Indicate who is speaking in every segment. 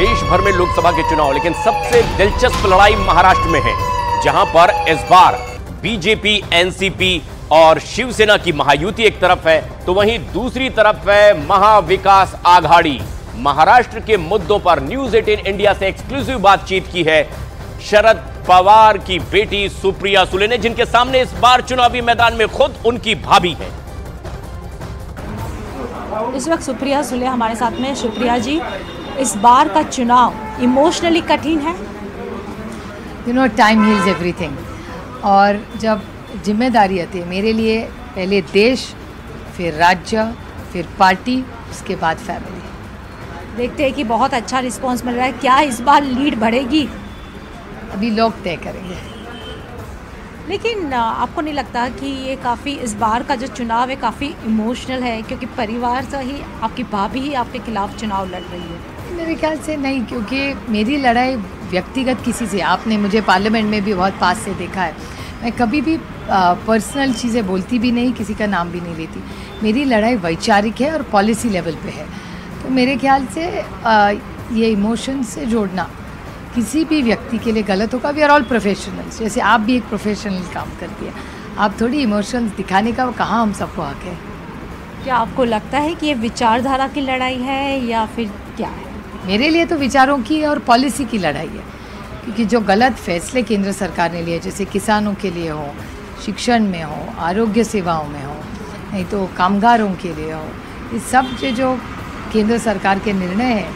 Speaker 1: देश भर में लोकसभा के चुनाव, लेकिन सबसे दिलचस्प लड़ाई महाराष्ट्र में है, जहां पर इस बार बीजेपी, एनसीपी और शिवसेना की महायुति एक तरफ है, तो वहीं दूसरी तरफ है महाविकास आघाड़ी। महाराष्ट्र के मुद्दों पर न्यूज 18 इंडिया से एक्सक्लूसिव बातचीत की है शरद पवार की बेटी सुप्रिया सुले ने, जिनके सामने इस बार चुनावी मैदान में खुद उनकी भाभी है।
Speaker 2: इस वक्त सुप्रिया सुले हमारे साथ में। सुप्रिया जी, इस बार का चुनाव इमोशनली कठिन है।
Speaker 3: टाइम हील्स एवरीथिंग, और जब जिम्मेदारी आती है मेरे लिए, पहले देश, फिर राज्य, फिर पार्टी, उसके बाद फैमिली।
Speaker 2: देखते हैं कि बहुत अच्छा रिस्पांस मिल रहा है। क्या इस बार लीड बढ़ेगी?
Speaker 3: अभी लोग तय करेंगे।
Speaker 2: लेकिन आपको नहीं लगता कि ये काफ़ी, इस बार का जो चुनाव है काफ़ी इमोशनल है, क्योंकि परिवार से ही आपकी भाभी ही आपके खिलाफ चुनाव लड़ रही है?
Speaker 3: मेरे ख्याल से नहीं, क्योंकि मेरी लड़ाई व्यक्तिगत किसी से, आपने मुझे पार्लियामेंट में भी बहुत पास से देखा है, मैं कभी भी पर्सनल चीज़ें बोलती भी नहीं, किसी का नाम भी नहीं लेती। मेरी लड़ाई वैचारिक है और पॉलिसी लेवल पे है। तो मेरे ख्याल से ये इमोशन से जोड़ना किसी भी व्यक्ति के लिए गलत होगा। वी आर ऑल प्रोफेशनल्स, जैसे आप भी एक प्रोफेशनल काम करती है, आप थोड़ी इमोशंस दिखाने का कहाँ हम सबको हक है।
Speaker 2: क्या आपको लगता है कि ये विचारधारा की लड़ाई है या फिर क्या है?
Speaker 3: मेरे लिए तो विचारों की और पॉलिसी की लड़ाई है, क्योंकि जो गलत फैसले केंद्र सरकार ने लिए, जैसे किसानों के लिए हो, शिक्षण में हो, आरोग्य सेवाओं में हो, नहीं तो कामगारों के लिए हो, ये सब जो केंद्र सरकार के निर्णय हैं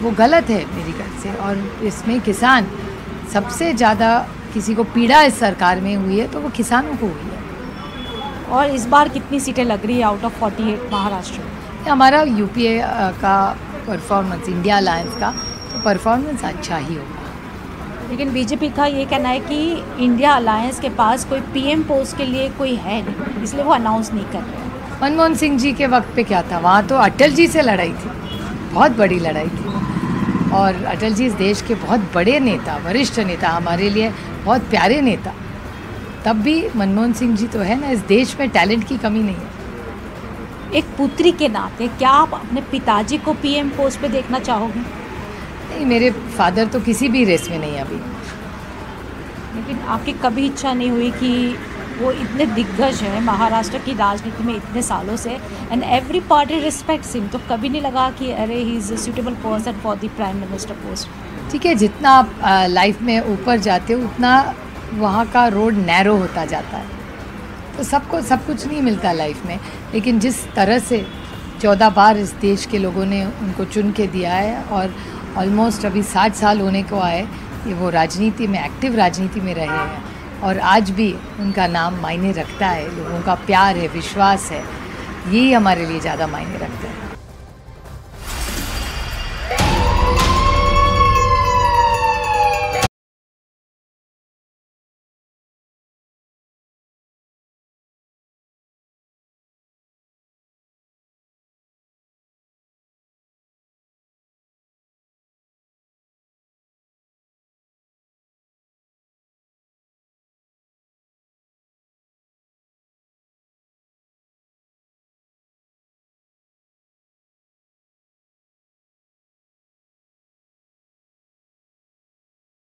Speaker 3: वो गलत है मेरी ख्याल से। और इसमें किसान सबसे ज़्यादा, किसी को पीड़ा इस सरकार में हुई है तो वो किसानों को हुई है।
Speaker 2: और इस बार कितनी सीटें लग रही है आउट ऑफ 48 महाराष्ट्र में?
Speaker 3: हमारा यूपीए का परफॉर्मेंस, इंडिया अलायंस का तो परफॉर्मेंस अच्छा ही होगा।
Speaker 2: लेकिन बीजेपी का ये कहना है कि इंडिया अलायंस के पास कोई पीएम पोस्ट के लिए कोई है नहीं, इसलिए वो अनाउंस नहीं कर रहे हैं।
Speaker 3: मनमोहन सिंह जी के वक्त पे क्या था, वहाँ तो अटल जी से लड़ाई थी, बहुत बड़ी लड़ाई थी। और अटल जी इस देश के बहुत बड़े नेता, वरिष्ठ नेता, हमारे लिए बहुत प्यारे नेता। तब भी मनमोहन सिंह जी तो है ना, इस देश में टैलेंट की कमी नहीं है।
Speaker 2: एक पुत्री के नाते क्या आप अपने पिताजी को पीएम पोस्ट पे देखना चाहोगे?
Speaker 3: नहीं, मेरे फादर तो किसी भी रेस में नहीं अभी।
Speaker 2: लेकिन आपकी कभी इच्छा नहीं हुई कि वो इतने दिग्गज हैं महाराष्ट्र की राजनीति में इतने सालों से, and every party respects him, तो कभी नहीं लगा कि अरे he is a suitable person for the prime minister post?
Speaker 3: ठीक है, जितना आप लाइफ में ऊपर जाते हो उतना वहाँ का रोड नैरो होता जाता है, तो सबको सब कुछ नहीं मिलता लाइफ में। लेकिन जिस तरह से 14 बार इस देश के लोगों ने उनको चुन के दिया है, और ऑलमोस्ट अभी 60 साल होने को आए कि वो राजनीति में, एक्टिव राजनीति में रहे हैं, और आज भी उनका नाम मायने रखता है, लोगों का प्यार है, विश्वास है, यही हमारे लिए ज़्यादा मायने रखता है।